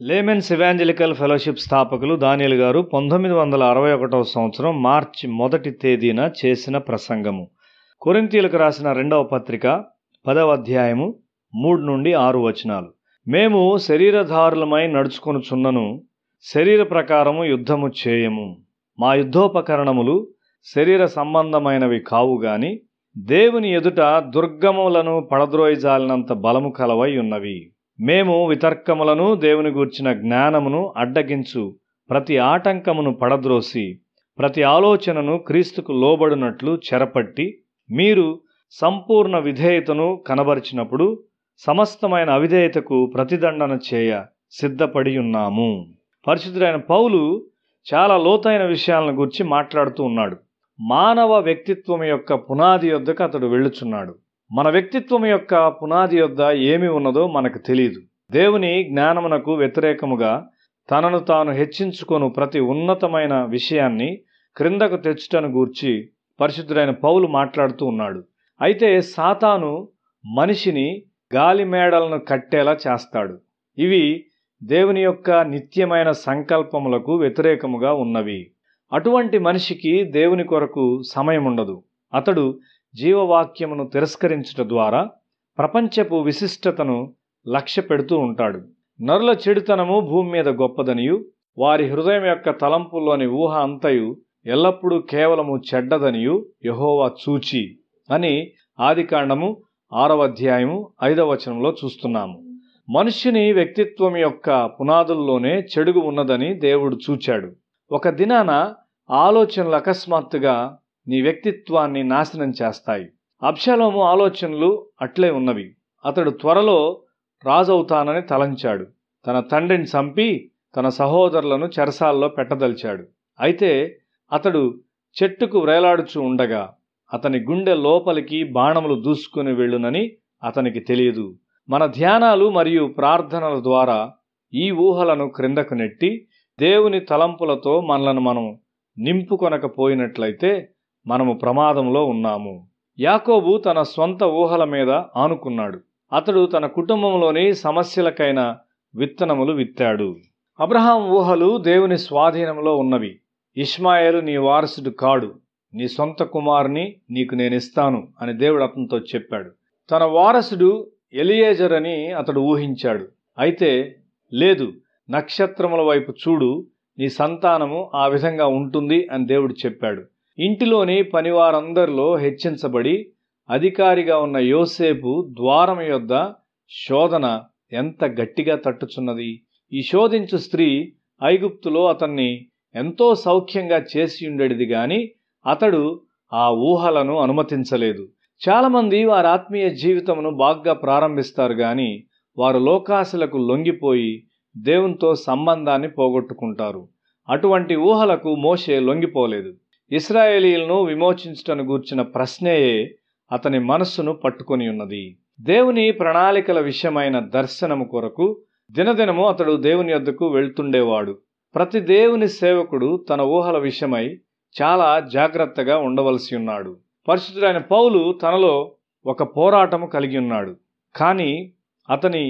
Laymen's evangelical fellowship స్థాపకులు దానియేలు గారు 1961వ సంవత్సరం మార్చి 1వ తేదీన చేసిన ప్రసంగము. కొరింథీయులకు రాసిన 2వ పత్రిక 10వ అధ్యాయము 3 నుండి 6 వచనాలు. మేము శరీరధారులమై నడుచుకొనుచున్నను, శరీర ప్రకారము యుద్ధము చేయము. మా యుద్ధోపకరణములు శరీర సంబంధమైనవి కావు గాని దేవుని ఎదుట దుర్గములను పడద్రోయజాలినంత బలము కలవై ఉన్నవి. మేము వితర్కములను, దేవుని గూర్చిన జ్ఞానమును అడ్డగించు ప్రతి ఆటంకమును పడద్రోసి, ప్రతి ఆలోచనను క్రీస్తుకు లోబడినట్లు చెరపట్టి, మీరు సంపూర్ణ విధేయతను కనబరిచినప్పుడు సమస్తమైన అవిధేయతకు ప్రతిదండన చేయ సిద్ధపడి ఉన్నాము. పరిశుద్ధుడైన పౌలు చాలా లోతైన విషయాలను గురించి మాట్లాడుతూ ఉన్నాడు. మానవ వ్యక్తిత్వం యొక్క పునాది యొద్దకు అతడు వెళ్ళుచున్నాడు. మన వ్యక్తిత్వం యొక్క పునాది యొద్ద ఏమి ఉన్నదో మనకు తెలియదు. దేవుని జ్ఞానమునకు వ్యతిరేకముగా తనను తాను హెచ్చించుకొను ప్రతి ఉన్నతమైన విషయాన్ని క్రిందకు తెచ్చుటను గూర్చి పరిశుద్ధుడైన పౌలు మాట్లాడుతూ ఉన్నాడు. అయితే సాతాను మనిషిని గాలి మేడలను కట్టేలా చేస్తాడు. ఇవి దేవుని యొక్క నిత్యమైన సంకల్పములకు వ్యతిరేకముగా ఉన్నవి. అటువంటి మనిషికి దేవుని కొరకు సమయం ఉండదు. అతడు జీవవాక్యమును తిరస్కరించుట ద్వారా ప్రపంచపు విశిష్టతను లక్ష్య పెడుతూ ఉంటాడు. నరుల చెడుతనము భూమి మీద గొప్పదనియు, వారి హృదయం యొక్క తలంపుల్లోని ఊహ అంతయు ఎల్లప్పుడూ కేవలము చెడ్డదనియు యెహోవా చూచి అని ఆదికాండము 6వ అధ్యాయము 5వ వచనంలో చూస్తున్నాము. మనుష్యుని వ్యక్తిత్వం యొక్క పునాదుల్లోనే చెడుగు ఉన్నదని దేవుడు చూచాడు. ఒక దినాన ఆలోచనలు అకస్మాత్తుగా నీ వ్యక్తిత్వాన్ని నాశనం చేస్తాయి. అబ్షాలోము ఆలోచనలు అట్లే ఉన్నవి. అతడు త్వరలో రాజవుతానని తలంచాడు. తన తండ్రిని చంపి తన సహోదరులను చెరసాల్లో పెట్టదలిచాడు. అయితే అతడు చెట్టుకు వ్రేలాడుచూ ఉండగా అతని గుండె లోపలికి బాణములు దూసుకుని వెళ్ళునని అతనికి తెలియదు. మన ధ్యానాలు మరియు ప్రార్థనల ద్వారా ఈ ఊహలను క్రిందకు నెట్టి దేవుని తలంపులతో మనలను మనం నింపుకొనకపోయినట్లయితే మనము ప్రమాదంలో ఉన్నాము. యాకోబు తన స్వంత ఊహల మీద ఆనుకున్నాడు. అతడు తన కుటుంబంలోని సమస్యలకైన విత్తనములు విత్తాడు. అబ్రహాం ఊహలు దేవుని స్వాధీనంలో ఉన్నవి. ఇష్మాయేలు నీ వారసుడు కాడు, నీ సొంత కుమారుని నీకు నేనిస్తాను అని దేవుడు అతనితో చెప్పాడు. తన వారసుడు ఎలియేజర్ అని అతడు ఊహించాడు. అయితే లేదు, నక్షత్రముల వైపు చూడు, నీ సంతానము ఆ విధంగా ఉంటుంది అని దేవుడు చెప్పాడు. ఇంటిలోని పనివారందరిలో హెచ్చించబడి అధికారిగా ఉన్న యోసేపు ద్వారం యొద్ద శోధన ఎంత గట్టిగా తట్టుచున్నది. ఈ శోధించు స్త్రీ ఐగుప్తులో అతన్ని ఎంతో సౌఖ్యంగా చేసి ఉండేది గాని అతడు ఆ ఊహలను అనుమతించలేదు. చాలామంది వారి ఆత్మీయ జీవితమును బాగా ప్రారంభిస్తారు గాని వారు లోకాశలకు లొంగిపోయి దేవునితో సంబంధాన్ని పోగొట్టుకుంటారు. అటువంటి ఊహలకు మోషే లొంగిపోలేదు. ఇశ్రాయేలీయులను విమోచించుటను గూర్చిన ప్రశ్నయే అతని మనస్సును పట్టుకొని ఉన్నది. దేవుని ప్రణాళికల విషయమైన దర్శనము కొరకు దినదినము అతడు దేవుని యొద్దకు వెళ్తుండేవాడు. ప్రతి దేవుని సేవకుడు తన ఊహల విషయమై చాలా జాగ్రత్తగా ఉండవలసి ఉన్నాడు. పరిశుద్ధుడైన పౌలు తనలో ఒక పోరాటము కలిగి ఉన్నాడు. కానీ అతని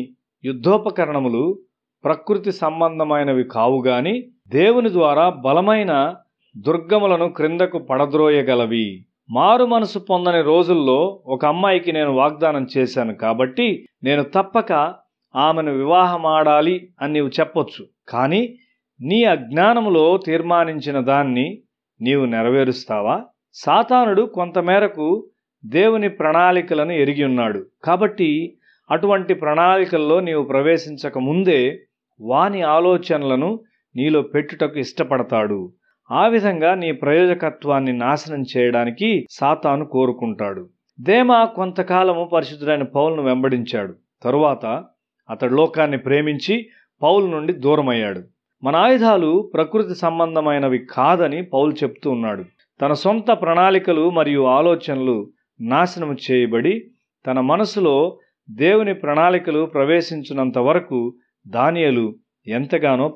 యుద్ధోపకరణములు ప్రకృతి సంబంధమైనవి కావు గాని దేవుని ద్వారా బలమైన దుర్గములను క్రిందకు పడద్రోయగలవి. మారు మనసు పొందని రోజుల్లో ఒక అమ్మాయికి నేను వాగ్దానం చేశాను కాబట్టి నేను తప్పక ఆమెను వివాహమాడాలి అని నీవు చెప్పొచ్చు. కానీ నీ అజ్ఞానములో తీర్మానించిన దాన్ని నీవు నెరవేరుస్తావా? సాతానుడు కొంతమేరకు దేవుని ప్రణాళికలను ఎరిగి ఉన్నాడు. కాబట్టి అటువంటి ప్రణాళికల్లో నీవు ప్రవేశించక ముందే వాని ఆలోచనలను నీలో పెట్టుటకు ఇష్టపడతాడు. ఆ విధంగా నీ ప్రయోజకత్వాన్ని నాశనం చేయడానికి సాతాను కోరుకుంటాడు. దేమా కొంతకాలము పరిశుద్ధుడైన పౌలును వెంబడించాడు. తరువాత అతడు లోకాన్ని ప్రేమించి పౌలు నుండి దూరమయ్యాడు. మన ఆయుధాలు ప్రకృతి సంబంధమైనవి కాదని పౌలు చెప్తూ ఉన్నాడు. తన సొంత ప్రణాళికలు మరియు ఆలోచనలు నాశనము చేయబడి తన మనసులో దేవుని ప్రణాళికలు ప్రవేశించినంత వరకు దానియేలు ఎంతగానో